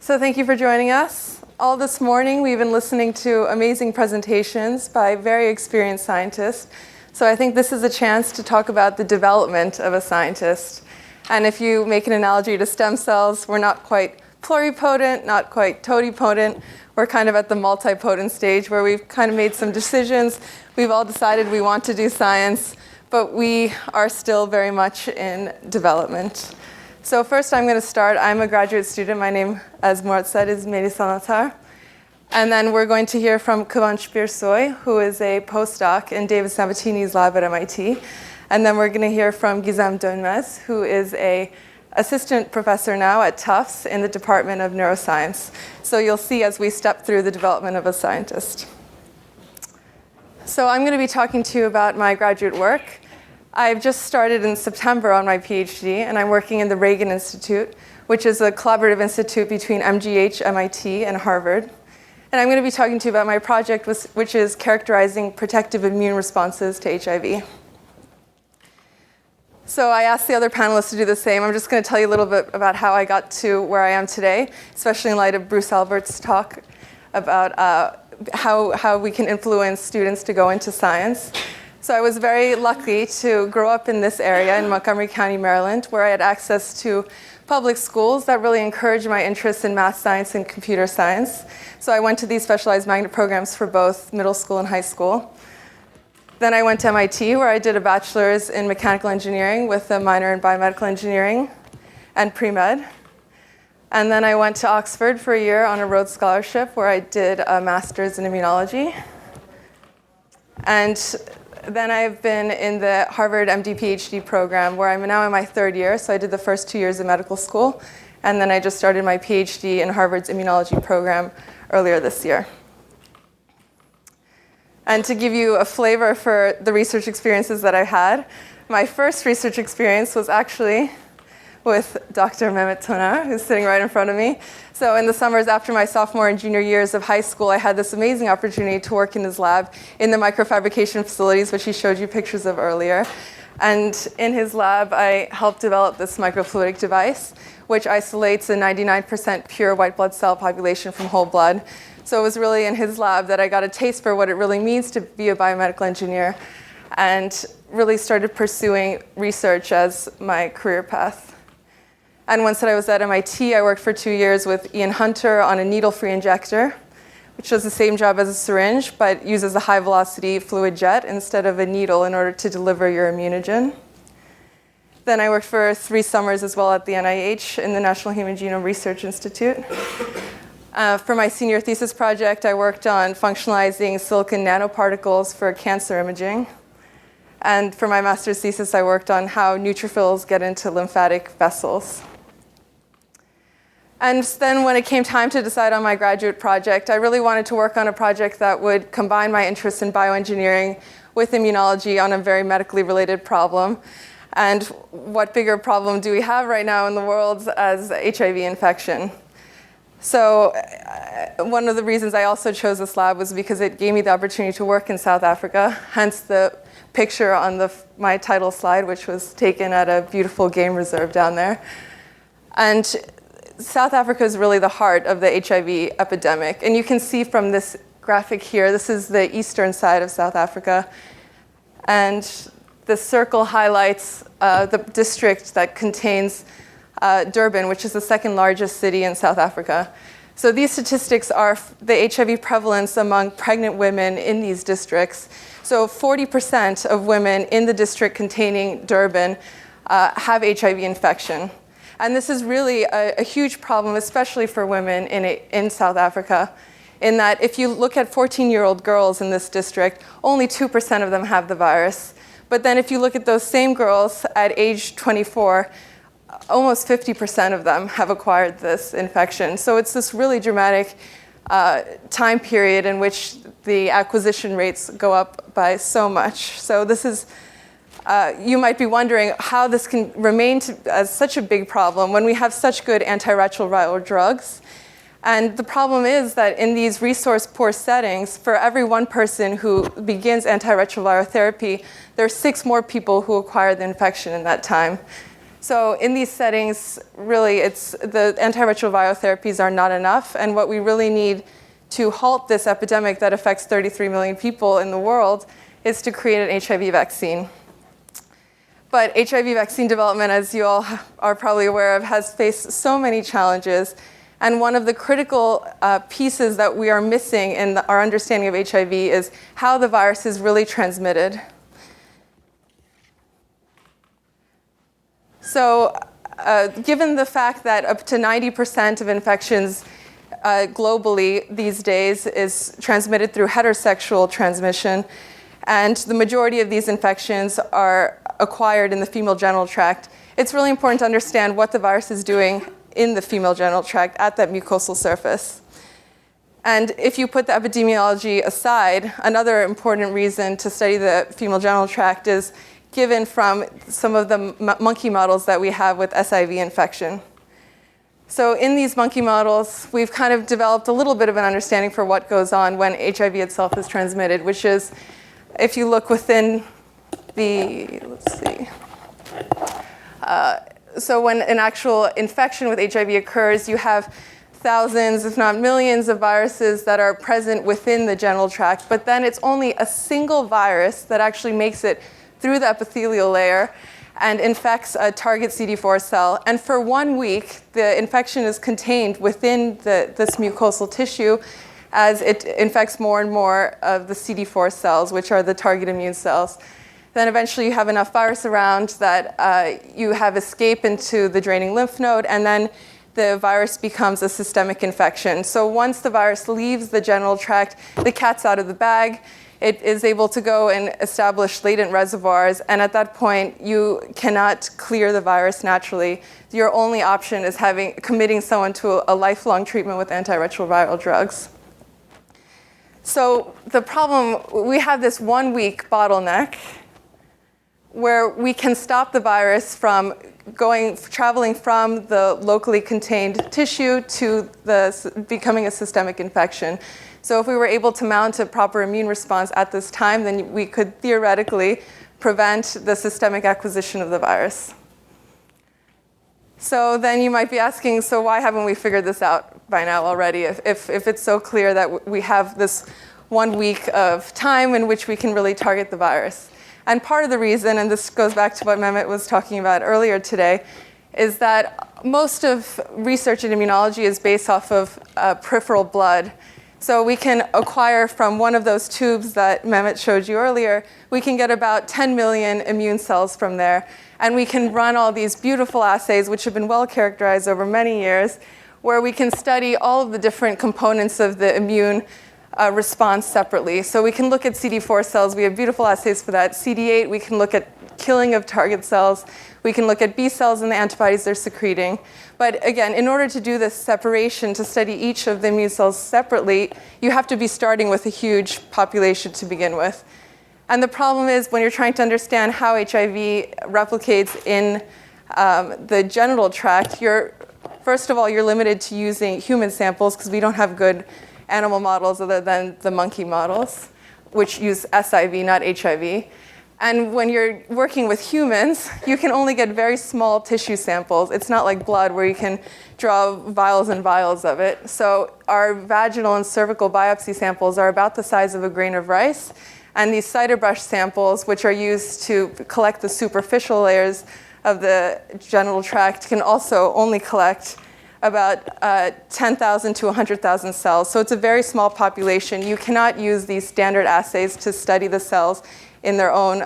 So thank you for joining us. All this morning, we've been listening to amazing presentations by very experienced scientists. So I think this is a chance to talk about the development of a scientist. And if you make an analogy to stem cells, we're not quite pluripotent, not quite totipotent. We're kind of at the multipotent stage where we've kind of made some decisions. We've all decided we want to do science, but we are still very much in development. So first I'm going to start. I'm a graduate student. My name, as Murat said, is Melis Anahtar. And then we're going to hear from Kivanc Birsoy, who is a postdoc in David Sabatini's lab at MIT. And then we're going to hear from Gizem Donmez, who is an assistant professor now at Tufts in the Department of Neuroscience. So you'll see as we step through the development of a scientist. So I'm going to be talking to you about my graduate work. I've just started in September on my PhD, and I'm working in the Reagan Institute, which is a collaborative institute between MGH, MIT, and Harvard. And I'm going to be talking to you about my project, which is characterizing protective immune responses to HIV. So I asked the other panelists to do the same. I'm just going to tell you a little bit about how I got to where I am today, especially in light of Bruce Albert's talk about how we can influence students to go into science. So I was very lucky to grow up in this area in Montgomery County, Maryland, where I had access to public schools that really encouraged my interest in math science and computer science. So I went to these specialized magnet programs for both middle school and high school. Then I went to MIT, where I did a bachelor's in mechanical engineering with a minor in biomedical engineering and pre-med. And then I went to Oxford for a year on a Rhodes Scholarship, where I did a master's in immunology. And then I've been in the Harvard MD PhD program, where I'm now in my third year. So I did the first 2 years of medical school. And then I just started my PhD in Harvard's immunology program earlier this year. And to give you a flavor for the research experiences that I've had, my first research experience was actually with Dr. Mehmet Toner, who's sitting right in front of me. So in the summers after my sophomore and junior years of high school, I had this amazing opportunity to work in his lab in the microfabrication facilities, which he showed you pictures of earlier. And in his lab, I helped develop this microfluidic device, which isolates a 99% pure white blood cell population from whole blood. So it was really in his lab that I got a taste for what it really means to be a biomedical engineer and really started pursuing research as my career path. And once that I was at MIT, I worked for 2 years with Ian Hunter on a needle-free injector, which does the same job as a syringe, but uses a high-velocity fluid jet instead of a needle in order to deliver your immunogen. Then I worked for 3 summers as well at the NIH in the National Human Genome Research Institute. For my senior thesis project, I worked on functionalizing silicon nanoparticles for cancer imaging. And for my master's thesis, I worked on how neutrophils get into lymphatic vessels. And then when it came time to decide on my graduate project, I really wanted to work on a project that would combine my interest in bioengineering with immunology on a very medically related problem. And what bigger problem do we have right now in the world as HIV infection? So one of the reasons I also chose this lab was because it gave me the opportunity to work in South Africa, hence the picture on my title slide, which was taken at a beautiful game reserve down there. And South Africa is really the heart of the HIV epidemic. And you can see from this graphic here, this is the eastern side of South Africa. And the circle highlights the district that contains Durban, which is the second largest city in South Africa. So these statistics are the HIV prevalence among pregnant women in these districts. So 40% of women in the district containing Durban have HIV infection. And this is really a huge problem, especially for women in South Africa, in that if you look at 14-year-old girls in this district, only 2% of them have the virus. But then if you look at those same girls at age 24, almost 50% of them have acquired this infection. So it's this really dramatic time period in which the acquisition rates go up by so much. So this is, you might be wondering how this can remain as such a big problem when we have such good antiretroviral drugs. And the problem is that in these resource-poor settings, for every 1 person who begins antiretroviral therapy, there are 6 more people who acquire the infection in that time. So in these settings, really, the antiretroviral therapies are not enough, and what we really need to halt this epidemic that affects 33 million people in the world is to create an HIV vaccine. But HIV vaccine development, as you all are probably aware of, has faced so many challenges. And one of the critical pieces that we are missing in our understanding of HIV is how the virus is really transmitted. So given the fact that up to 90% of infections globally these days is transmitted through heterosexual transmission, and the majority of these infections are acquired in the female genital tract, it's really important to understand what the virus is doing in the female genital tract at that mucosal surface. And if you put the epidemiology aside, another important reason to study the female genital tract is given from some of the monkey models that we have with SIV infection. So in these monkey models, we've kind of developed a little bit of an understanding for what goes on when HIV itself is transmitted, which is, if you look within the, let's see. So when an actual infection with HIV occurs, you have thousands, if not millions, of viruses that are present within the genital tract, but then it's only a single virus that actually makes it through the epithelial layer and infects a target CD4 cell. And for 1 week, the infection is contained within this mucosal tissue as it infects more and more of the CD4 cells, which are the target immune cells. Then eventually you have enough virus around that you have escape into the draining lymph node, and then the virus becomes a systemic infection. So once the virus leaves the genital tract, the cat's out of the bag. It is able to go and establish latent reservoirs, and at that point, you cannot clear the virus naturally. Your only option is committing someone to a lifelong treatment with antiretroviral drugs. So the problem, we have this 1 week bottleneck where we can stop the virus from traveling from the locally contained tissue to becoming a systemic infection. So if we were able to mount a proper immune response at this time, then we could theoretically prevent the systemic acquisition of the virus. So then you might be asking, so why haven't we figured this out by now already? If it's so clear that we have this 1 week of time in which we can really target the virus. And part of the reason, and this goes back to what Mehmet was talking about earlier today, is that most of research in immunology is based off of peripheral blood. So we can acquire from one of those tubes that Mehmet showed you earlier, we can get about 10 million immune cells from there. And we can run all these beautiful assays, which have been well characterized over many years, where we can study all of the different components of the immune response separately. So we can look at CD4 cells. We have beautiful assays for that. CD8, we can look at killing of target cells. We can look at B cells and the antibodies they're secreting. But again, in order to do this separation, to study each of the immune cells separately, you have to be starting with a huge population to begin with. And the problem is when you're trying to understand how HIV replicates in the genital tract, first of all, you're limited to using human samples because we don't have good animal models other than the monkey models, which use SIV, not HIV. And when you're working with humans, you can only get very small tissue samples. It's not like blood where you can draw vials and vials of it. So our vaginal and cervical biopsy samples are about the size of a grain of rice. And these cytobrush samples, which are used to collect the superficial layers of the genital tract, can also only collect about 10,000 to 100,000 cells. So it's a very small population. You cannot use these standard assays to study the cells in their own,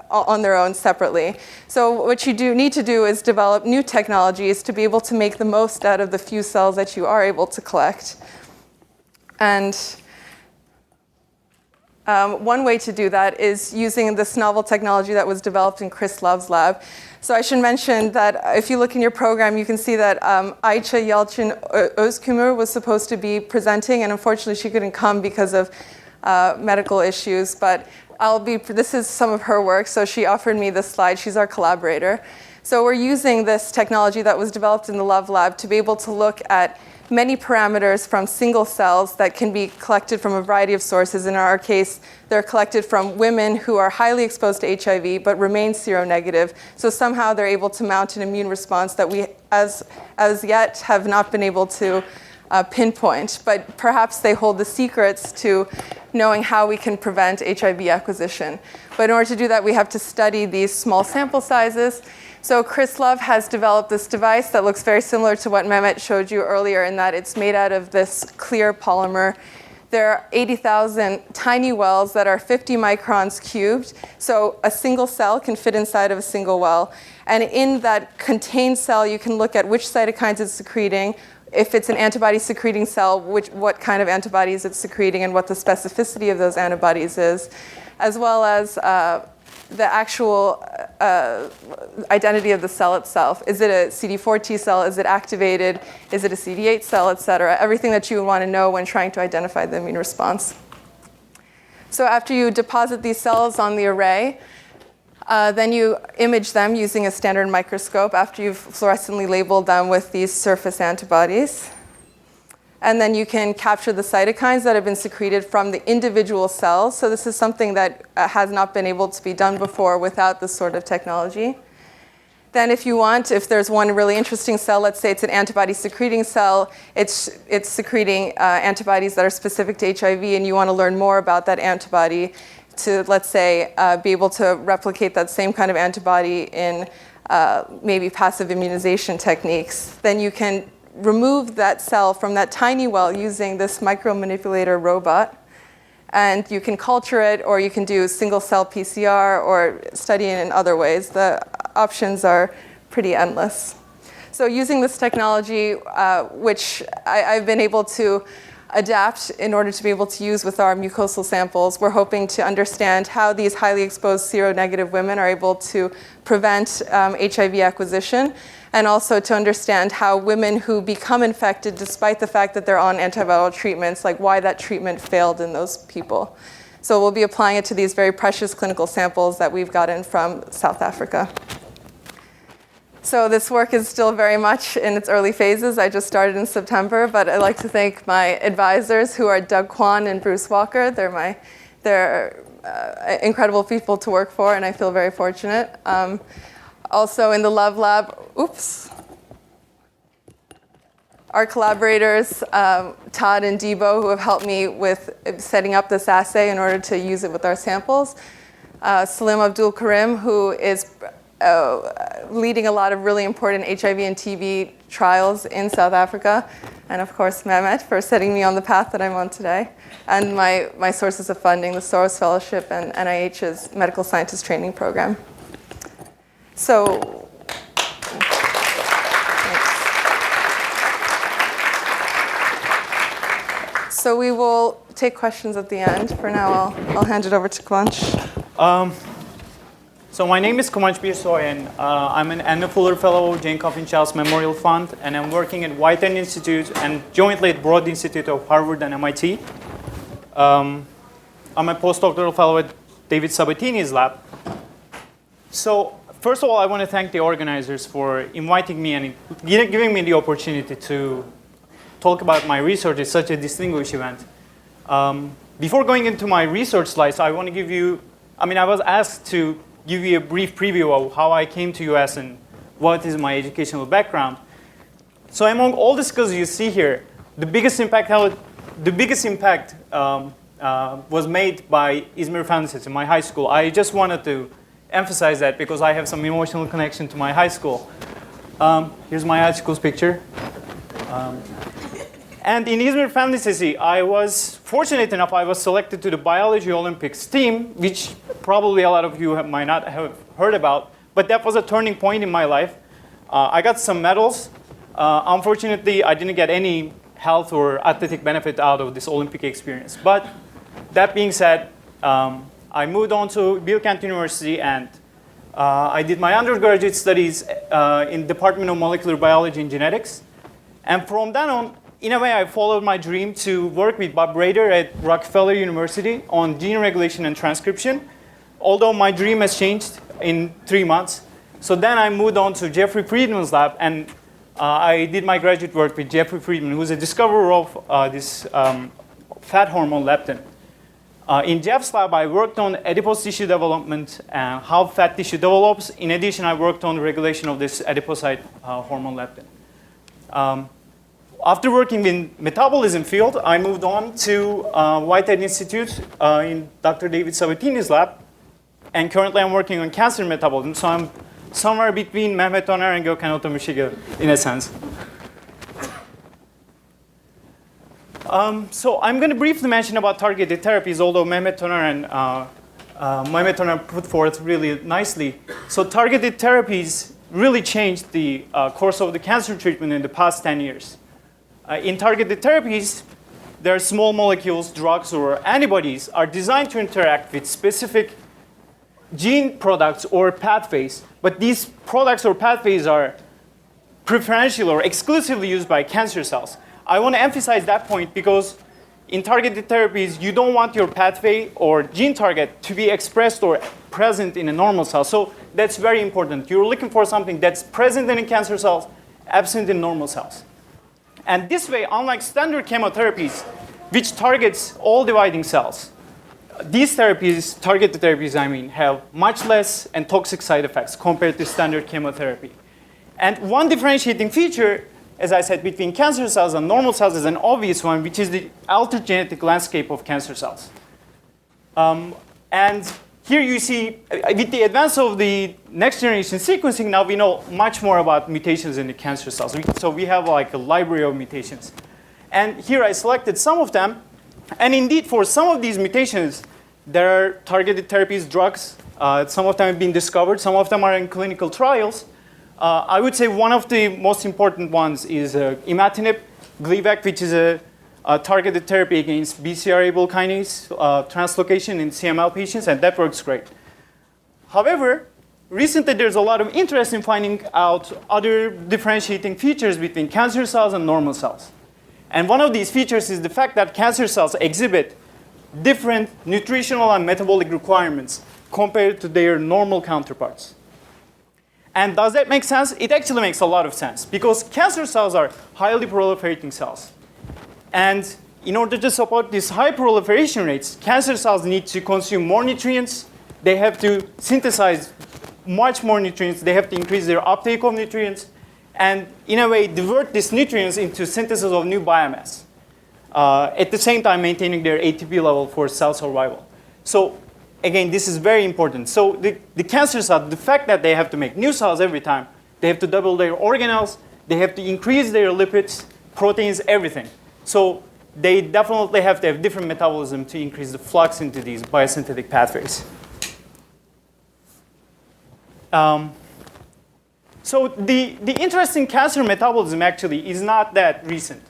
on their own separately. So what you need to do is develop new technologies to be able to make the most out of the few cells that you are able to collect. And one way to do that is using this novel technology that was developed in Chris Love's lab. So I should mention that if you look in your program, you can see that Ayça Yalçın Özkümür was supposed to be presenting, and unfortunately she couldn't come because of medical issues. But this is some of her work, so she offered me this slide. She's our collaborator. So we're using this technology that was developed in the Love Lab to be able to look at many parameters from single cells that can be collected from a variety of sources. In our case, they're collected from women who are highly exposed to HIV but remain seronegative. So somehow they're able to mount an immune response that we, as yet, have not been able to pinpoint. But perhaps they hold the secrets to knowing how we can prevent HIV acquisition. But in order to do that, we have to study these small sample sizes. So Chris Love has developed this device that looks very similar to what Mehmet showed you earlier in that it's made out of this clear polymer. There are 80,000 tiny wells that are 50 microns cubed. So a single cell can fit inside of a single well. And in that contained cell, you can look at which cytokines it's secreting, if it's an antibody-secreting cell, what kind of antibodies it's secreting and what the specificity of those antibodies is, as well as the actual identity of the cell itself. Is it a CD4 T cell? Is it activated? Is it a CD8 cell, et cetera? Everything that you would want to know when trying to identify the immune response. So after you deposit these cells on the array, then you image them using a standard microscope after you've fluorescently labeled them with these surface antibodies. And then you can capture the cytokines that have been secreted from the individual cells. So this is something that has not been able to be done before without this sort of technology. Then if you want, if there's one really interesting cell, let's say it's an antibody-secreting cell, it's secreting antibodies that are specific to HIV, and you want to learn more about that antibody to, let's say, be able to replicate that same kind of antibody in maybe passive immunization techniques, then you can remove that cell from that tiny well using this micromanipulator robot. And you can culture it, or you can do single-cell PCR or study it in other ways. The options are pretty endless. So using this technology, which I've been able to adapt in order to be able to use with our mucosal samples, we're hoping to understand how these highly exposed seronegative women are able to prevent HIV acquisition, and also to understand how women who become infected despite the fact that they're on antiviral treatments, like why that treatment failed in those people. So we'll be applying it to these very precious clinical samples that we've gotten from South Africa. So this work is still very much in its early phases. I just started in September, but I'd like to thank my advisors, who are Doug Kwan and Bruce Walker. They're incredible people to work for, and I feel very fortunate. Also in the Love Lab, our collaborators, Todd and Debo, who have helped me with setting up this assay in order to use it with our samples. Salim Abdul Karim, who is leading a lot of really important HIV and TB trials in South Africa. And of course, Mehmet, for setting me on the path that I'm on today. And my sources of funding, the Soros Fellowship and NIH's Medical Scientist Training Program. So, thanks. So we will take questions at the end. For now, I'll hand it over to Kivanc. So my name is Comanche Birsoy, and I'm an Anna Fuller Fellow, Jane Coffin Childs Memorial Fund, and I'm working at Whitehead Institute and jointly at Broad Institute of Harvard and MIT. I'm a postdoctoral fellow at David Sabatini's lab. So first of all, I want to thank the organizers for inviting me and giving me the opportunity to talk about my research at such a distinguished event. Before going into my research slides, I want to give you, I was asked to give you a brief preview of how I came to US and what is my educational background. So among all the skills you see here, the biggest impact was made by Izmir Fen Lisesi, my high school. I just wanted to emphasize that because I have some emotional connection to my high school. Here's my high school's picture. And in Izmir Fen Lisesi, I was fortunate enough, I was selected to the Biology Olympics team, which probably a lot of you might not have heard about, but that was a turning point in my life. I got some medals. Unfortunately, I didn't get any health or athletic benefit out of this Olympic experience. But that being said, I moved on to Bilkent University, and I did my undergraduate studies in the Department of Molecular Biology and Genetics. And from then on, in a way, I followed my dream to work with Bob Rader at Rockefeller University on gene regulation and transcription, although my dream has changed in 3 months. So then I moved on to Jeffrey Friedman's lab, and I did my graduate work with Jeffrey Friedman, who's a discoverer of this fat hormone leptin. In Jeff's lab, I worked on adipose tissue development and how fat tissue develops. In addition, I worked on the regulation of this adipocyte hormone leptin. After working in metabolism field, I moved on to Whitehead Institute in Dr. David Sabatini's lab. And currently, I'm working on cancer metabolism. So I'm somewhere between Mehmet Oner and Gökhan Otomushige, in a sense. So I'm going to briefly mention about targeted therapies, although Mehmet Oner put forth really nicely. So targeted therapies really changed the course of the cancer treatment in the past 10 years. In targeted therapies, there are small molecules, drugs, or antibodies are designed to interact with specific gene products or pathways, but these products or pathways are preferential or exclusively used by cancer cells. I want to emphasize that point because in targeted therapies, you don't want your pathway or gene target to be expressed or present in a normal cell. So that's very important. You're looking for something that's present in cancer cells, absent in normal cells. And this way, unlike standard chemotherapies, which targets all dividing cells, these therapies, targeted therapies, I mean, have much less and toxic side effects compared to standard chemotherapy. And one differentiating feature, as I said, between cancer cells and normal cells is an obvious one, which is the altered genetic landscape of cancer cells. And here you see, with the advance of the next generation sequencing, now we know much more about mutations in the cancer cells. So we have like a library of mutations. And here I selected some of them. And indeed, for some of these mutations, there are targeted therapies, drugs. Some of them have been discovered. Some of them are in clinical trials. I would say one of the most important ones is imatinib, Gleevec, which is a targeted therapy against BCR-ABL kinase translocation in CML patients, and that works great. However, recently there's a lot of interest in finding out other differentiating features between cancer cells and normal cells. And one of these features is the fact that cancer cells exhibit different nutritional and metabolic requirements compared to their normal counterparts. And does that make sense? It actually makes a lot of sense because cancer cells are highly proliferating cells. And in order to support these high proliferation rates, cancer cells need to consume more nutrients. They have to synthesize much more nutrients. They have to increase their uptake of nutrients. And in a way, divert these nutrients into synthesis of new biomass, at the same time maintaining their ATP level for cell survival. So again, this is very important. So the cancer cell, the fact that they have to make new cells every time, they have to double their organelles, they have to increase their lipids, proteins, everything. So they definitely have to have different metabolism to increase the flux into these biosynthetic pathways. So the interesting cancer metabolism actually is not that recent.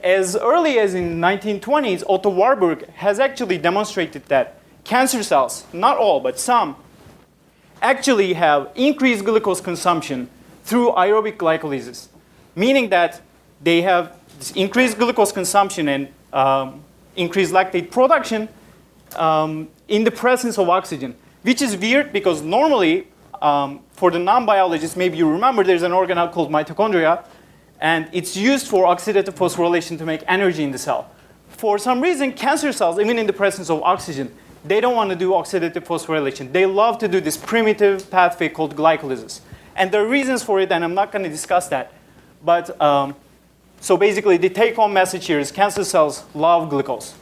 As early as in the 1920s, Otto Warburg has actually demonstrated that cancer cells, not all, but some, actually have increased glucose consumption through aerobic glycolysis, meaning that they have this increased glucose consumption and increased lactate production in the presence of oxygen, which is weird because normally, for the non-biologists, maybe you remember there's an organelle called mitochondria, and it's used for oxidative phosphorylation to make energy in the cell. For some reason, cancer cells, even in the presence of oxygen, they don't want to do oxidative phosphorylation. They love to do this primitive pathway called glycolysis. And there are reasons for it, and I'm not going to discuss that. But so basically, the take-home message here is cancer cells love glucose.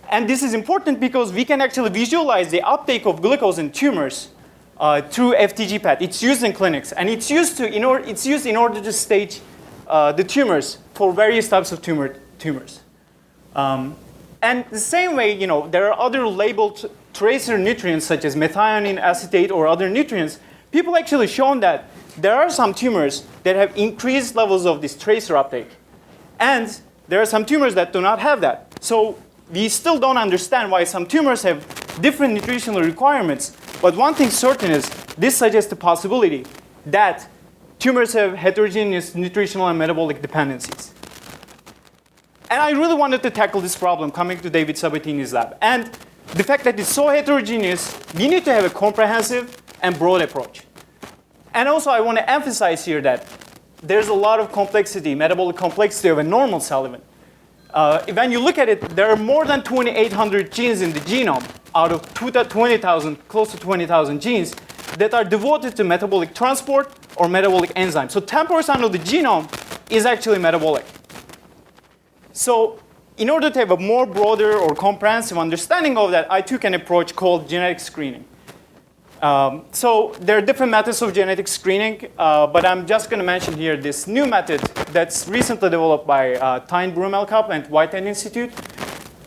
And this is important because we can actually visualize the uptake of glucose in tumors through FTG PET. It's used in clinics, and it's used in order to stage the tumors for various types of tumors. And the same way, there are other labeled tracer nutrients such as methionine, acetate, or other nutrients. People actually shown that there are some tumors that have increased levels of this tracer uptake, and there are some tumors that do not have that. So we still don't understand why some tumors have different nutritional requirements. But one thing certain is this suggests the possibility that tumors have heterogeneous nutritional and metabolic dependencies. And I really wanted to tackle this problem coming to David Sabatini's lab. And the fact that it's so heterogeneous, we need to have a comprehensive and broad approach. And also, I want to emphasize here that there's a lot of complexity, metabolic complexity of a normal cell even. When you look at it, there are more than 2,800 genes in the genome out of 20,000, close to 20,000 genes that are devoted to metabolic transport or metabolic enzymes. So 10% of the genome is actually metabolic. So in order to have a more broader or comprehensive understanding of that, I took an approach called genetic screening. So there are different methods of genetic screening, but I'm just going to mention here this new method that's recently developed by Tyne Brumelkap and Whitehead Institute.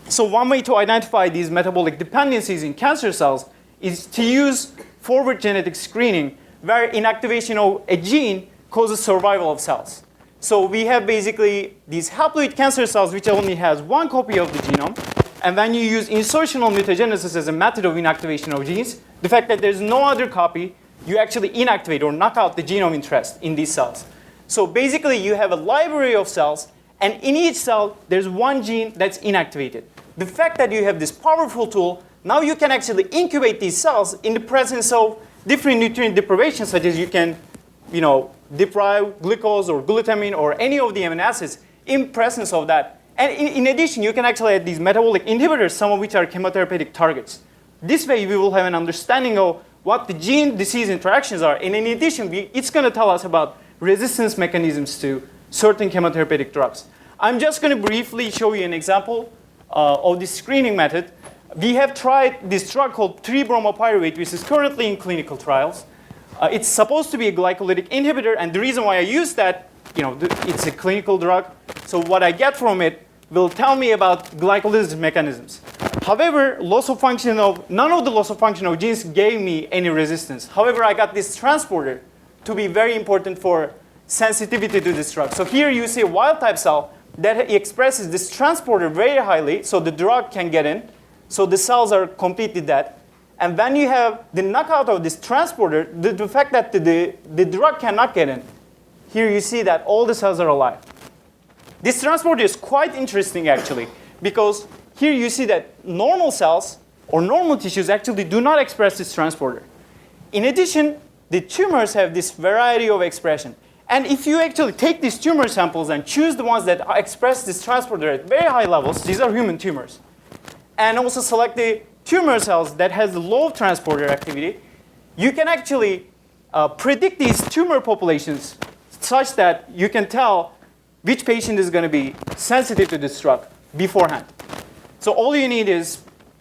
So one way to identify these metabolic dependencies in cancer cells is to use forward genetic screening, where inactivation of a gene causes survival of cells. So we have basically these haploid cancer cells which only has one copy of the genome. And when you use insertional mutagenesis as a method of inactivation of genes, the fact that there's no other copy, you actually inactivate or knock out the gene of interest in these cells. So basically, you have a library of cells, and in each cell, there's one gene that's inactivated. The fact that you have this powerful tool, now you can actually incubate these cells in the presence of different nutrient deprivations, such as you can, deprive glucose or glutamine or any of the amino acids in presence of that. And in addition, you can actually add these metabolic inhibitors, some of which are chemotherapeutic targets. This way, we will have an understanding of what the gene-disease interactions are. And in addition, it's going to tell us about resistance mechanisms to certain chemotherapeutic drugs. I'm just going to briefly show you an example of this screening method. We have tried this drug called 3-bromopyruvate, which is currently in clinical trials. It's supposed to be a glycolytic inhibitor, and the reason why I use that, it's a clinical drug. So what I get from it will tell me about glycolysis mechanisms. However, none of the loss of function of genes gave me any resistance. However, I got this transporter to be very important for sensitivity to this drug. So here you see a wild type cell that expresses this transporter very highly, so the drug can get in. So the cells are completely dead. And when you have the knockout of this transporter, the fact that the drug cannot get in, here you see that all the cells are alive. This transporter is quite interesting, actually, because here you see that normal cells or normal tissues actually do not express this transporter. In addition, the tumors have this variety of expression. And if you actually take these tumor samples and choose the ones that express this transporter at very high levels, these are human tumors, and also select the tumor cells that has low transporter activity, you can actually predict these tumor populations such that you can tell which patient is going to be sensitive to this drug beforehand. So all you need is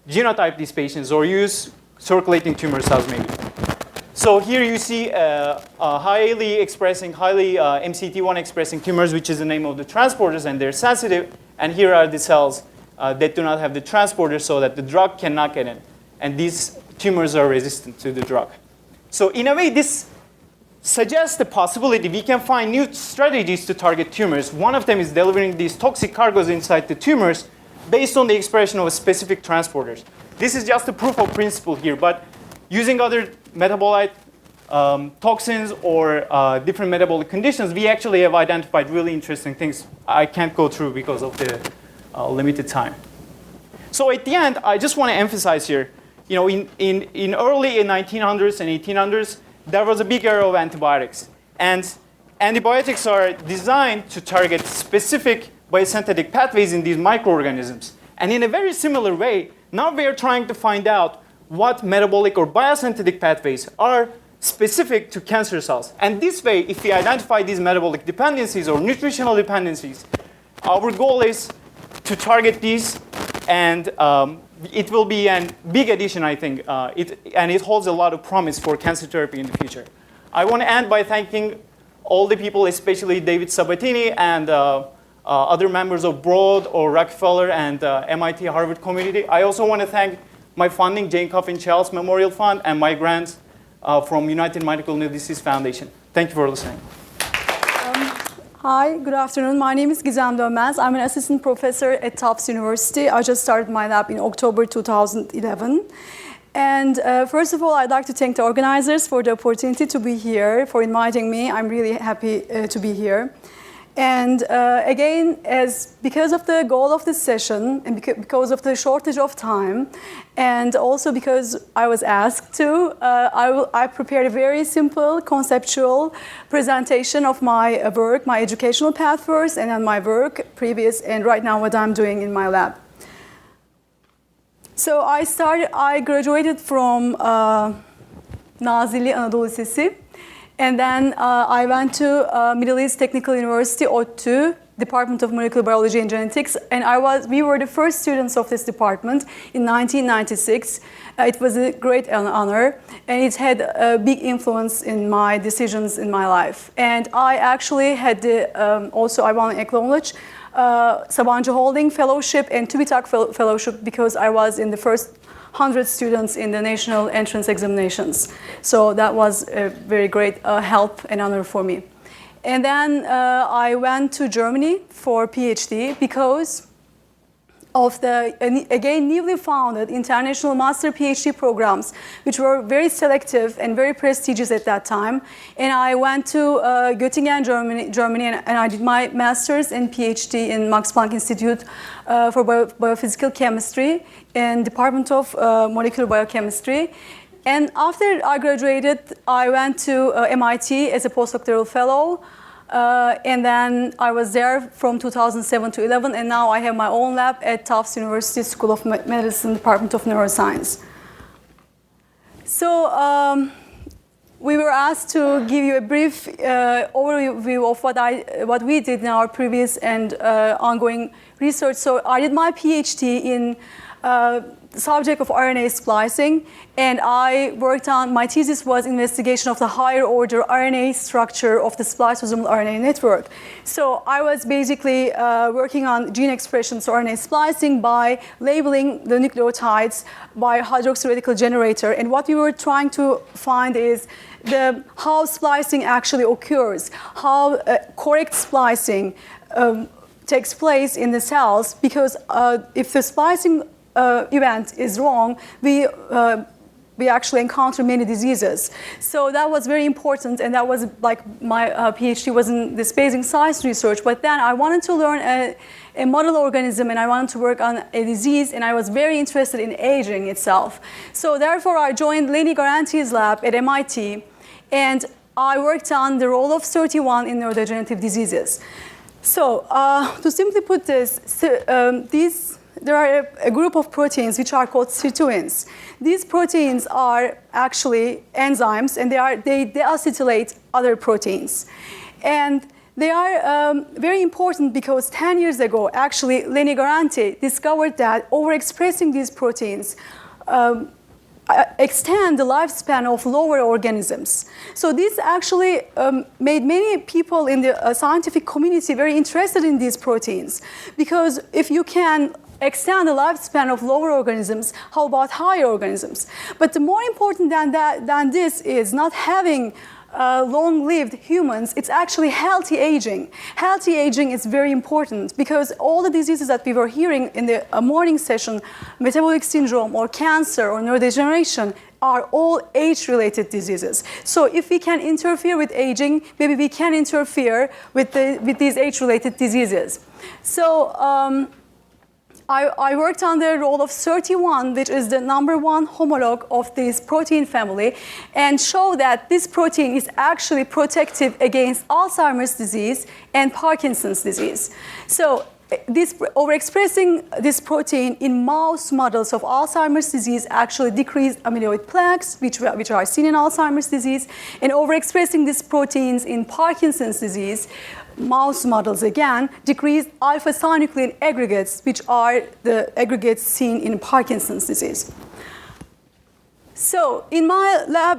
genotype these patients or use circulating tumor cells maybe. So here you see highly MCT1 expressing tumors, which is the name of the transporters, and they're sensitive. And here are the cells that do not have the transporter so that the drug cannot get in. And these tumors are resistant to the drug. So in a way, this suggests the possibility we can find new strategies to target tumors. One of them is delivering these toxic cargoes inside the tumors based on the expression of specific transporters. This is just a proof of principle here, but using other metabolite toxins or different metabolic conditions, we actually have identified really interesting things I can't go through because of the limited time. So at the end, I just want to emphasize here, in early 1900s and 1800s, there was a big era of antibiotics. And antibiotics are designed to target specific biosynthetic pathways in these microorganisms. And in a very similar way, now we are trying to find out what metabolic or biosynthetic pathways are specific to cancer cells. And this way, if we identify these metabolic dependencies or nutritional dependencies, our goal is to target these, and it will be a big addition, I think, and it holds a lot of promise for cancer therapy in the future. I want to end by thanking all the people, especially David Sabatini and other members of Broad or Rockefeller and MIT Harvard community. I also want to thank my funding, Jane Coffin Childs Memorial Fund, and my grants from United Medical New Disease Foundation. Thank you for listening. Hi, good afternoon. My name is Gizem Donmez. I'm an assistant professor at Tufts University. I just started my lab in October 2011. And first of all, I'd like to thank the organizers for the opportunity to be here, for inviting me. I'm really happy to be here. And again, because of the goal of this session and because of the shortage of time, and also because I was asked to, I prepared a very simple conceptual presentation of my work, my educational path first, and then my work previous, and right now what I'm doing in my lab. So I graduated from Nazilli Anadolu Lisesi. And then I went to Middle East Technical University, ODTÜ, Department of Molecular Biology and Genetics, and we were the first students of this department in 1996. It was a great honor, and it had a big influence in my decisions in my life. And I actually had also, I want to acknowledge, Sabancı Holding Fellowship and TÜBİTAK Fellowship because I was in the first 100 students in the national entrance examinations. So that was a very great help and honor for me. And then I went to Germany for PhD because of the, again, newly founded international master PhD programs, which were very selective and very prestigious at that time. And I went to Göttingen, Germany, and I did my master's and PhD in Max Planck Institute for Biophysical Chemistry in Department of Molecular Biochemistry. And after I graduated, I went to MIT as a postdoctoral fellow. And then I was there from 2007 to 11, and now I have my own lab at Tufts University School of Medicine, Department of Neuroscience. So we were asked to give you a brief overview of what we did in our previous and ongoing research. So I did my PhD in the subject of RNA splicing, and I worked on, my thesis was investigation of the higher order RNA structure of the spliceosomal RNA network. So I was basically working on gene expression, so RNA splicing, by labeling the nucleotides by hydroxyradical generator. And what we were trying to find is how splicing actually occurs, how correct splicing takes place in the cells, because if the splicing event is wrong, we actually encounter many diseases. So that was very important, and that was like my PhD was in this basic science research. But then I wanted to learn a model organism, and I wanted to work on a disease, and I was very interested in aging itself. So therefore, I joined Lenny Garanti's lab at MIT, and I worked on the role of SIRT1 in neurodegenerative diseases. So to simply put this, there are a group of proteins which are called sirtuins. These proteins are actually enzymes, and they deacetylate other proteins. And they are very important because 10 years ago, actually, Lenny Garanti discovered that overexpressing these proteins extend the lifespan of lower organisms. So this actually made many people in the scientific community very interested in these proteins, because if you can extend the lifespan of lower organisms, how about higher organisms? But the more important than this is not having long-lived humans, it's actually healthy aging. Healthy aging is very important because all the diseases that we were hearing in the morning session, metabolic syndrome or cancer or neurodegeneration, are all age-related diseases. So if we can interfere with aging, maybe we can interfere with these age-related diseases. So I worked on the role of SIRT1, which is the #1 homologue of this protein family, and show that this protein is actually protective against Alzheimer's disease and Parkinson's disease. So overexpressing this protein in mouse models of Alzheimer's disease actually decreased amyloid plaques, which are seen in Alzheimer's disease, and overexpressing these proteins in Parkinson's disease, mouse models again decreased alpha-synuclein aggregates, which are the aggregates seen in Parkinson's disease. So in my lab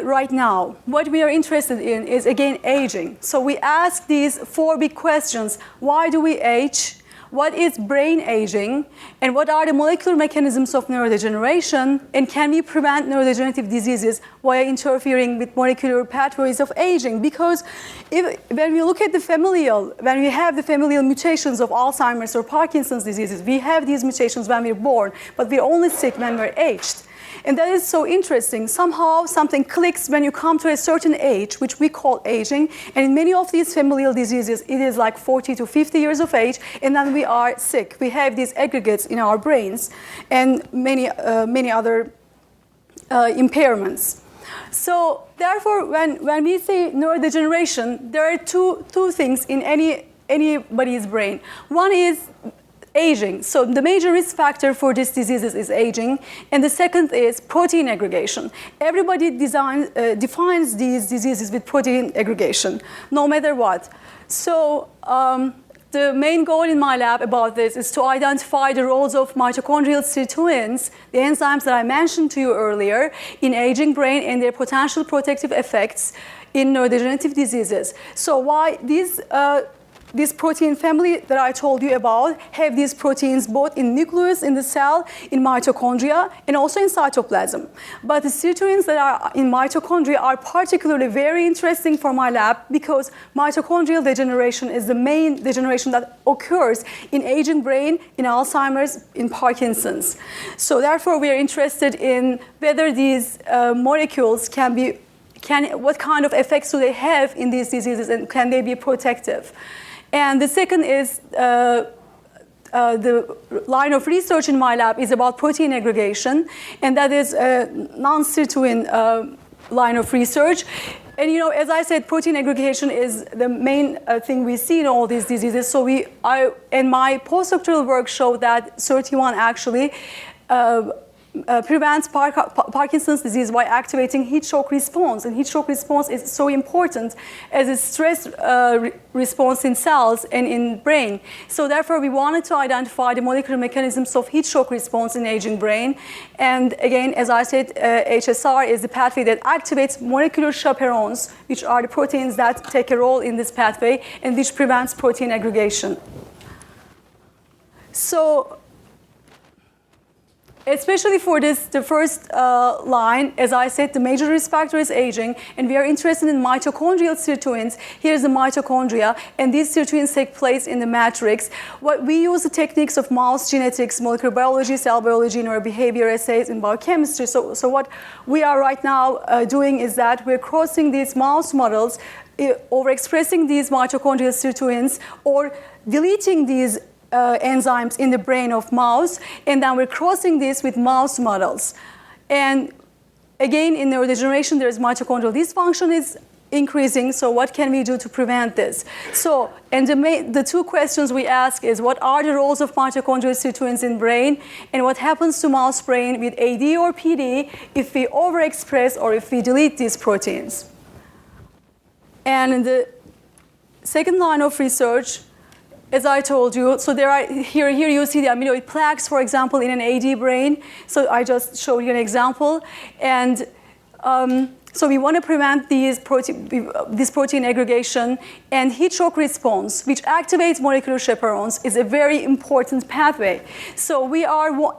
right now, what we are interested in is, again, aging. So we ask these 4 big questions. Why do we age? What is brain aging? And what are the molecular mechanisms of neurodegeneration? And can we prevent neurodegenerative diseases via interfering with molecular pathways of aging? Because when we look at when we have the familial mutations of Alzheimer's or Parkinson's diseases, we have these mutations when we're born, but we're only sick when we're aged. And that is so interesting. Somehow something clicks when you come to a certain age, which we call aging. And in many of these familial diseases, it is like 40 to 50 years of age, and then we are sick. We have these aggregates in our brains and many other impairments. So therefore, when we say neurodegeneration, there are two things in anybody's brain. One is aging. So the major risk factor for these diseases is aging. And the second is protein aggregation. Everybody defines these diseases with protein aggregation, no matter what. So the main goal in my lab about this is to identify the roles of mitochondrial sirtuins, the enzymes that I mentioned to you earlier, in aging brain and their potential protective effects in neurodegenerative diseases. So why this protein family that I told you about have these proteins both in nucleus in the cell, in mitochondria, and also in cytoplasm. But the sirtuins that are in mitochondria are particularly very interesting for my lab because mitochondrial degeneration is the main degeneration that occurs in aging brain, in Alzheimer's, in Parkinson's. So therefore, we are interested in whether these molecules what kind of effects do they have in these diseases, and can they be protective? And the second is the line of research in my lab is about protein aggregation, and that is a non-sirtuin line of research. And as I said, protein aggregation is the main thing we see in all these diseases. So and my postdoctoral work showed that SIRT1 actually prevents Parkinson's disease by activating heat shock response. And heat shock response is so important as a stress response in cells and in brain. So therefore, we wanted to identify the molecular mechanisms of heat shock response in aging brain. And again, as I said, HSR is the pathway that activates molecular chaperones, which are the proteins that take a role in this pathway and which prevents protein aggregation. So especially for the first line, as I said, the major risk factor is aging, and we are interested in mitochondrial sirtuins. Here's the mitochondria, and these sirtuins take place in the matrix. We use the techniques of mouse genetics, molecular biology, cell biology, neurobehavior assays, and biochemistry. So what we are right now doing is that we're crossing these mouse models, overexpressing these mitochondrial sirtuins, or deleting these enzymes in the brain of mouse, and then we're crossing this with mouse models. And again, in neurodegeneration, there's mitochondrial dysfunction is increasing, so what can we do to prevent this? So, and the two questions we ask is, what are the roles of mitochondrial sirtuins in brain, and what happens to mouse brain with AD or PD if we overexpress or if we delete these proteins? And in the second line of research, as I told you, so there are here you see the amyloid plaques, for example, in an AD brain. So I just showed you an example, and so we want to prevent this protein aggregation, and heat shock response, which activates molecular chaperones, is a very important pathway. So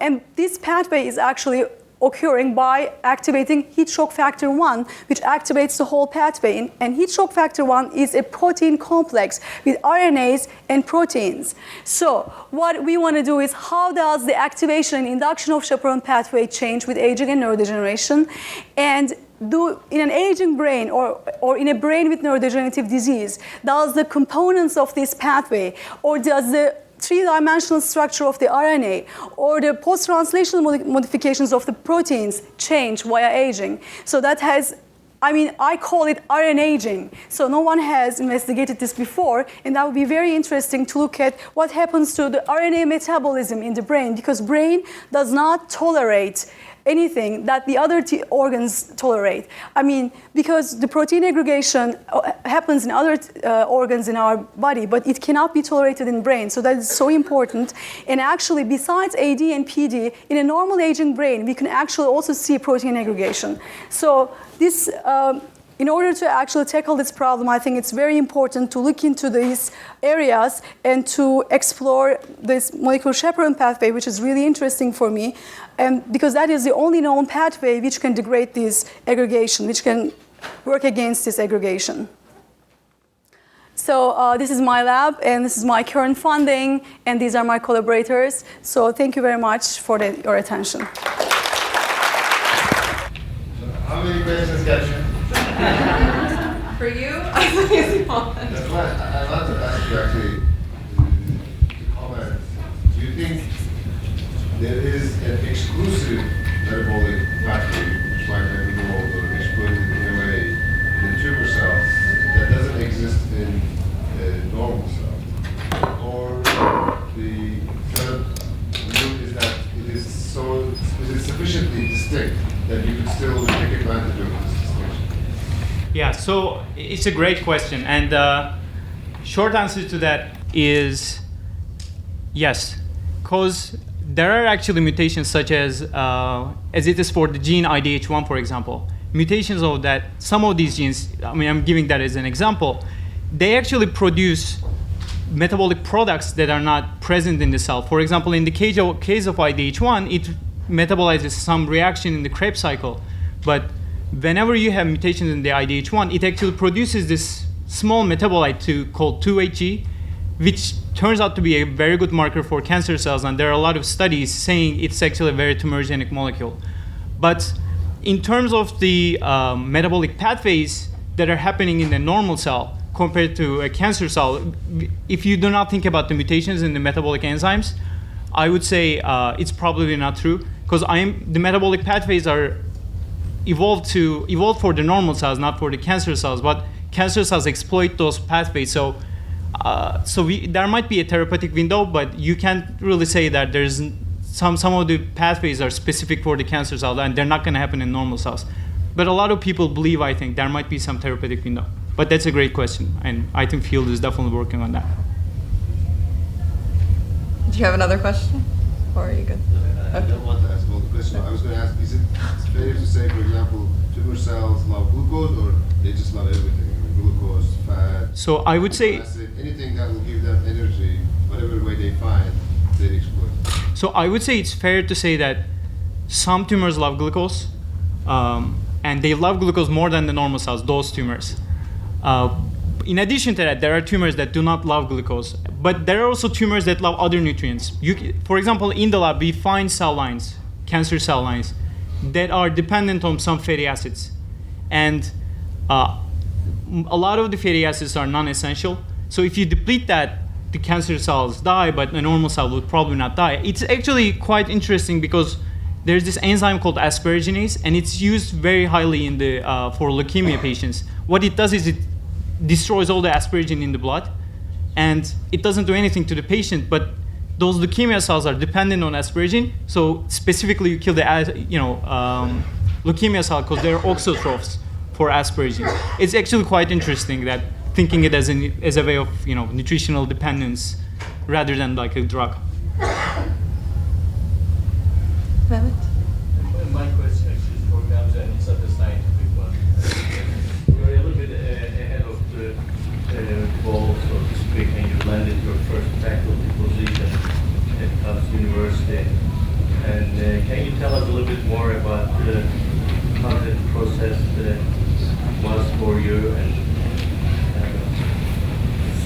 and this pathway is actually occurring by activating heat shock factor 1, which activates the whole pathway. And heat shock factor 1 is a protein complex with RNAs and proteins. So what we want to do is, how does the activation and induction of chaperone pathway change with aging and neurodegeneration? And in an aging brain or in a brain with neurodegenerative disease, does the components of this pathway, or does the three-dimensional structure of the RNA or the post-translational modifications of the proteins change via aging? So that has, I call it RNA aging. So no one has investigated this before, and that would be very interesting to look at what happens to the RNA metabolism in the brain, because brain does not tolerate anything that the other organs tolerate. Because the protein aggregation happens in other organs in our body, but it cannot be tolerated in brain. So that is so important. And actually, besides AD and PD, in a normal aging brain, we can actually also see protein aggregation. So this, in order to actually tackle this problem, I think it's very important to look into these areas and to explore this molecular chaperone pathway, which is really interesting for me, because that is the only known pathway which can degrade this aggregation, which can work against this aggregation. So this is my lab, and this is my current funding, and these are my collaborators. So thank you very much for your attention. many questions can you? For you, as long as you want. That's why I want to ask you actually to comment. Do you think there is an exclusive metabolic pathway which might have evolved or exploited in a way in a tumor cell that doesn't exist in a normal cell? Or the third view is that it is sufficiently distinct that you could still take advantage of this distinction? Yeah, so it's a great question, and short answer to that is yes, because there are actually mutations such as it is for the gene IDH1, for example, mutations of that, some of these genes, I mean, I'm giving that as an example, they actually produce metabolic products that are not present in the cell. For example, in the case of IDH1, it metabolizes some reaction in the Krebs cycle, but whenever you have mutations in the IDH1, it actually produces this small metabolite called 2-HG, which turns out to be a very good marker for cancer cells, and there are a lot of studies saying it's actually a very tumorigenic molecule. But in terms of the metabolic pathways that are happening in the normal cell compared to a cancer cell, if you do not think about the mutations in the metabolic enzymes, I would say it's probably not true, because the metabolic pathways are evolved for the normal cells, not for the cancer cells, but cancer cells exploit those pathways. So there might be a therapeutic window, but you can't really say that there's some of the pathways are specific for the cancer cells, and they're not going to happen in normal cells. But a lot of people believe, I think, there might be some therapeutic window. But that's a great question, and I think field is definitely working on that. Do you have another question? Or are you good? I don't want to ask all the question. I was going to ask, is it fair to say, for example, tumor cells love glucose, or they just love everything? I mean, glucose, fat, So I would say, acid, anything that will give them energy, whatever way they find, they exploit. so I would say it's fair to say that some tumors love glucose, and they love glucose more than the normal cells, those tumors. In addition to that, there are tumors that do not love glucose, but there are also tumors that love other nutrients. For example, in the lab, we find cell lines, cancer cell lines, that are dependent on some fatty acids. And a lot of the fatty acids are non-essential. So if you deplete that, the cancer cells die, but a normal cell would probably not die. It's actually quite interesting because there's this enzyme called asparaginase, and it's used very highly for leukemia patients. What it does is it destroys all the asparagine in the blood, and it doesn't do anything to the patient, but those leukemia cells are dependent on asparagine, so specifically you kill the leukemia cell because they're auxotrophs for asparagine. It's actually quite interesting that thinking it as a way of nutritional dependence rather than like a drug. My question actually is for Gamze, and it's not a scientific one. You're a little bit ahead of the ball, so to speak, and you landed your first faculty position at Tufts University. And can you tell us a little bit more about how that process was for you and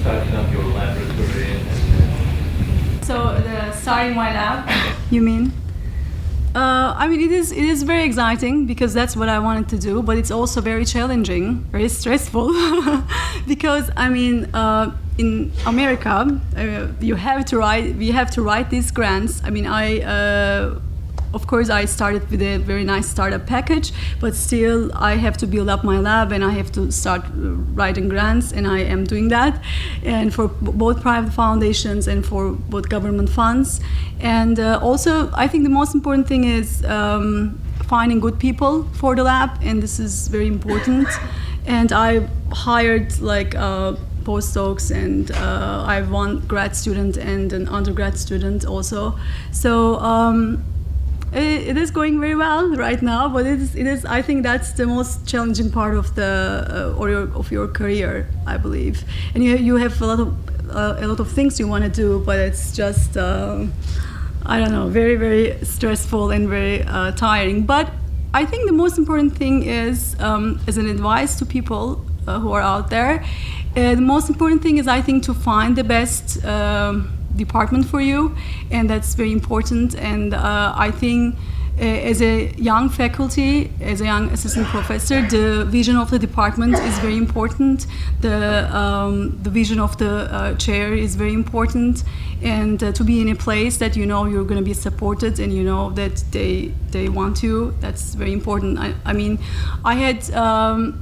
starting up your laboratory? So starting my lab, you mean? I mean, it is very exciting because that's what I wanted to do, but it's also very challenging, very stressful, because I mean, in America, we have to write these grants. I mean, of course, I started with a very nice startup package, but still I have to build up my lab and I have to start writing grants, and I am doing that, and for both private foundations and for both government funds. And also, I think the most important thing is finding good people for the lab, and this is very important. And I hired like postdocs, and I have one grad student and an undergrad student also. So. It is going very well right now, but it is. I think that's the most challenging part of of your career, I believe. And you have a lot of things you want to do, but it's just I don't know, very very stressful and very tiring. But I think the most important thing is, as an advice to people who are out there, the most important thing is, I think, to find the best department for you, and that's very important. And I think as a young faculty, as a young assistant professor, the vision of the department is very important. The vision of the chair is very important, and to be in a place that you know you're going to be supported and you know that they want you, that's very important. I mean, I had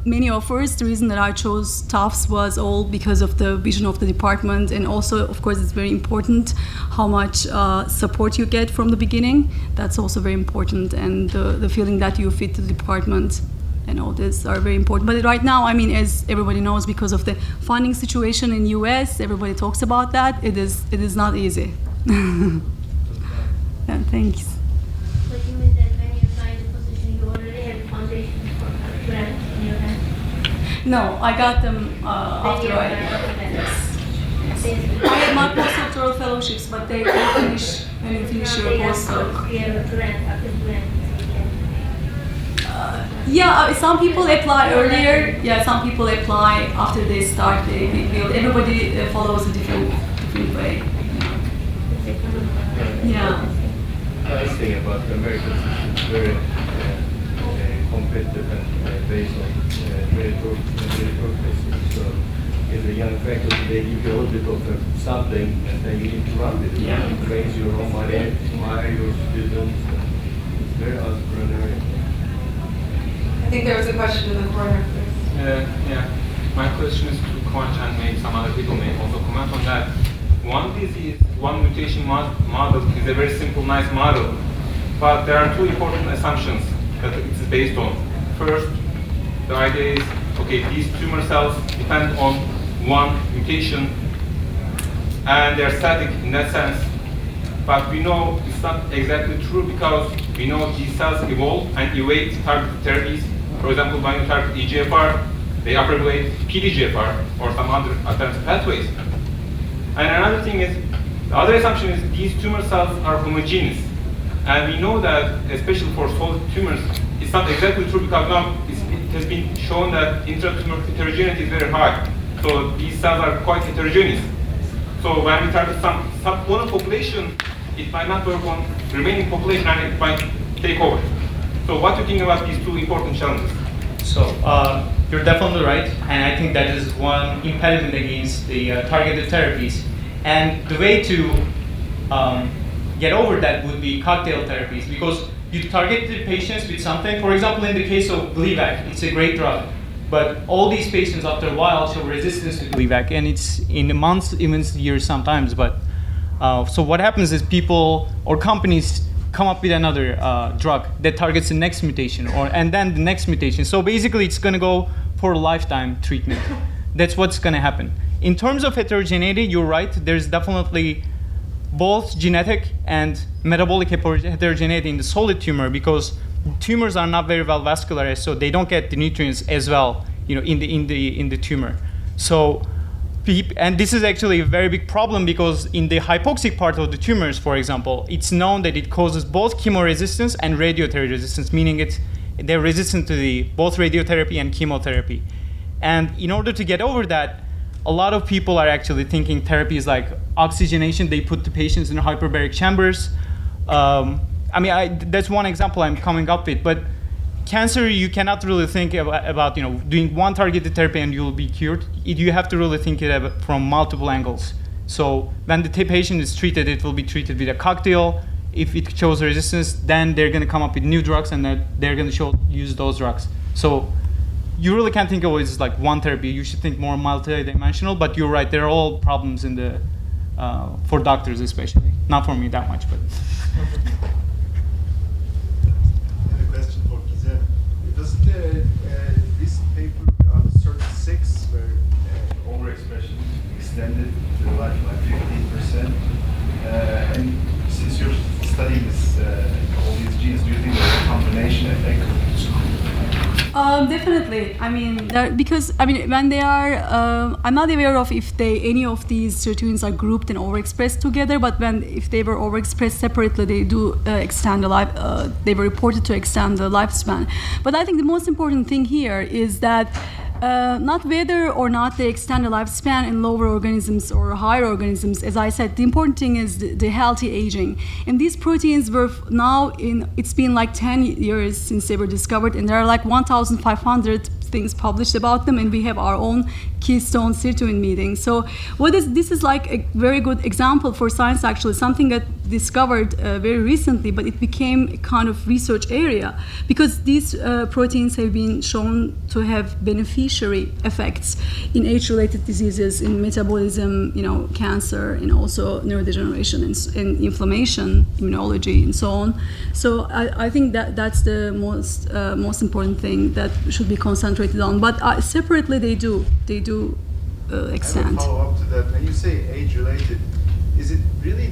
many offers. The reason that I chose Tufts was all because of the vision of the department, and also, of course, it's very important how much support you get from the beginning. That's also very important, and the feeling that you fit the department and all this are very important. But right now, I mean, as everybody knows, because of the funding situation in US, everybody talks about that. It is not easy. Yeah, thanks. But you mean that when you apply the position, you already have a foundation for grants in your hand? No, I got them after I. I had my postdoctoral fellowships, but they finish when you finish your postdoc. You have a grant, after grant. Yeah, some people apply earlier. Yeah, some people apply after they start the field. Everybody follows a different way. Yeah. Nice thing about America is very competitive and based on meritocracy. So, as a young faculty, they give you a little bit of something, and then you need to run with it. Yeah. You raise your own money, hire your students. It's very entrepreneurial. I think there was a question in the corner. Yeah, my question is to Comanche, and maybe some other people may also comment on that. One disease, one mutation model is a very simple, nice model, but there are two important assumptions that it's based on. First, the idea is, okay, these tumor cells depend on one mutation, and they're static in that sense. But we know it's not exactly true, because we know these cells evolve and evade targeted therapies. For example, when you target EGFR, they upregulate PDGFR or some other alternative pathways. And another thing is, the other assumption is these tumor cells are homogeneous. And we know that, especially for solid tumors, it's not exactly true, because now it has been shown that intratumor heterogeneity is very high. So these cells are quite heterogeneous. So when we target some subclonal population, it might not work on remaining population and it might take over. So what do you think about these two important challenges? So you're definitely right, and I think that is one impediment against the targeted therapies. And the way to get over that would be cocktail therapies, because you target the patients with something. For example, in the case of Gleevec, it's a great drug, but all these patients after a while show resistance to Gleevec, and it's in months, even years sometimes. But so what happens is people or companies come up with another drug that targets the next mutation, and then the next mutation. So basically, it's going to go for a lifetime treatment. That's what's going to happen. In terms of heterogeneity, you're right. There's definitely both genetic and metabolic heterogeneity in the solid tumor, because tumors are not very well vascularized, so they don't get the nutrients as well, in the tumor. So. And this is actually a very big problem, because in the hypoxic part of the tumors, for example, it's known that it causes both chemoresistance and radiotherapy resistance, meaning they're resistant to both radiotherapy and chemotherapy. And in order to get over that, a lot of people are actually thinking therapies like oxygenation. They put the patients in hyperbaric chambers. That's one example I'm coming up with, but cancer, you cannot really think about doing one targeted therapy and you'll be cured. You have to really think it from multiple angles. So when the patient is treated, it will be treated with a cocktail. If it shows resistance, then they're going to come up with new drugs, and they're going to use those drugs. So you really can't think of it as like one therapy. You should think more multidimensional. But you're right, there are all problems for doctors especially. Not for me that much, but. Doesn't this paper on 36, where overexpression extended the life by 15%, and since you're studying all these genes, do you think there's a combination effect? Definitely. When they are, I'm not aware of if any of these sirtuins are grouped and overexpressed together. But if they were overexpressed separately, they do extend the life. They were reported to extend the lifespan. But I think the most important thing here is that not whether or not they extend the lifespan in lower organisms or higher organisms. As I said, the important thing is the healthy aging. And these proteins were now it's been like 10 years since they were discovered, and there are like 1,500 things published about them, and we have our own Keystone Sirtuin meeting. So this is like a very good example for science, actually, something that discovered very recently, but it became a kind of research area because these proteins have been shown to have beneficiary effects in age-related diseases, in metabolism, cancer, and also neurodegeneration and inflammation, immunology, and so on. So I think that's the most important thing that should be concentrated on. But separately, they do extend. I have a follow-up to that. When you say age-related, is it really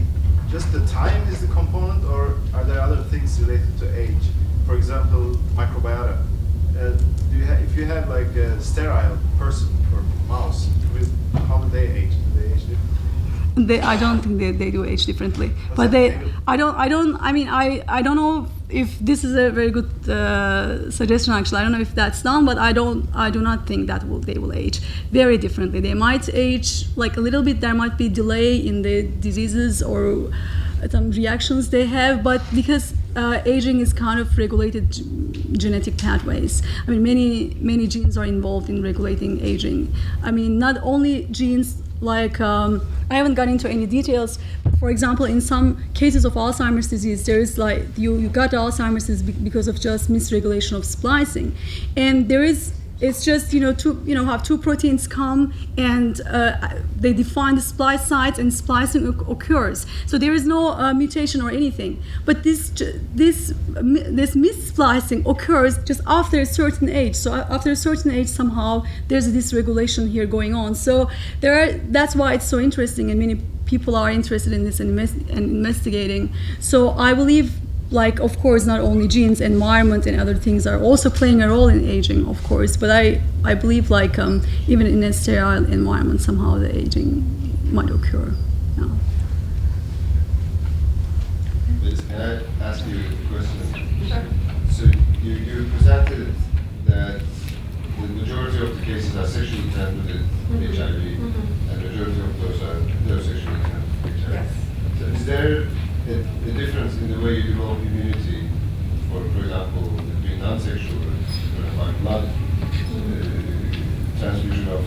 just the time is the component, or are there other things related to age? For example, microbiota. If you have like a sterile person or mouse, how do they age? Do they age differently? I don't think they do age differently. But I don't know if this is a very good suggestion. Actually, I don't know if that's done, but I do not think that they will age very differently. They might age like a little bit. There might be delay in the diseases or some reactions they have, but because aging is kind of regulated genetic pathways. I mean, many genes are involved in regulating aging. I mean, not only genes like I haven't got into any details. For example, in some cases of Alzheimer's disease, there is like you got Alzheimer's disease because of just misregulation of splicing, and it's just have two proteins come and they define the splice sites and splicing occurs. So there is no mutation or anything. But this missplicing occurs just after a certain age. So after a certain age, somehow there's a dysregulation here going on. So that's why it's so interesting, and many people are interested in this and investigating. So I believe, like, of course, not only genes, environment and other things are also playing a role in aging, of course. But I believe, like, even in a sterile environment, somehow the aging might occur. Yeah. Liz, can I ask you a question? Sure. So you presented that the majority of the cases are sexually transmitted HIV, and the majority of those are heterosexually transmitted HIV. Yes. So is there a difference in the way you develop immunity, for example, between non-sexual or blood transmission of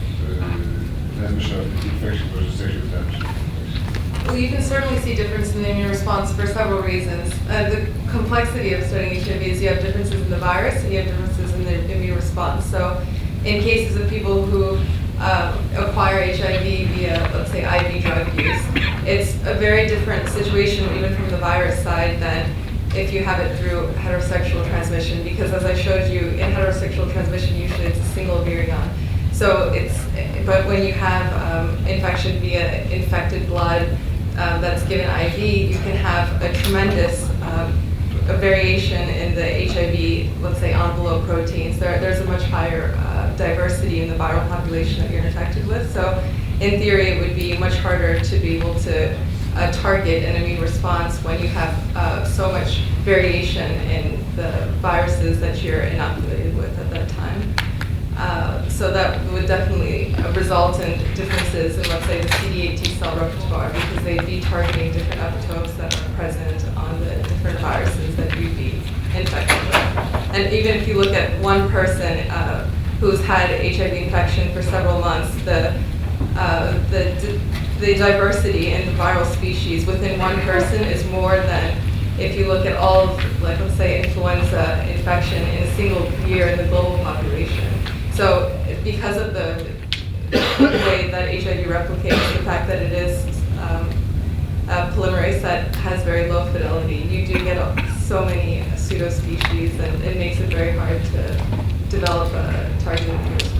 infection versus sexual transmission? Well, you can certainly see difference in the immune response for several reasons. The complexity of studying HIV is you have differences in the virus and you have differences in the immune response. So in cases of people who acquire HIV via, let's say, IV drug use, it's a very different situation even from the virus side than if you have it through heterosexual transmission, because as I showed you, in heterosexual transmission, usually it's a single virion. So but when you have infection via infected blood that's given IV, you can have a tremendous variation in the HIV, let's say, envelope proteins. There's a much higher diversity in the viral population that you're infected with. So in theory, it would be much harder to be able to target an immune response when you have so much variation in the viruses that you're inoculated with at that time. So that would definitely result in differences in, let's say, the CD8 T cell repertoire, because they'd be targeting different epitopes that are present on the different viruses that you'd be infected with. And even if you look at one person who's had HIV infection for several months, the diversity in the viral species within one person is more than if you look at all of, like, let's say, influenza infection in a single year in the global population. So because of the way that HIV replicates, the fact that it is a polymerase that has very low fidelity, you do get so many pseudo-species, and it makes it very hard to develop a targeted response.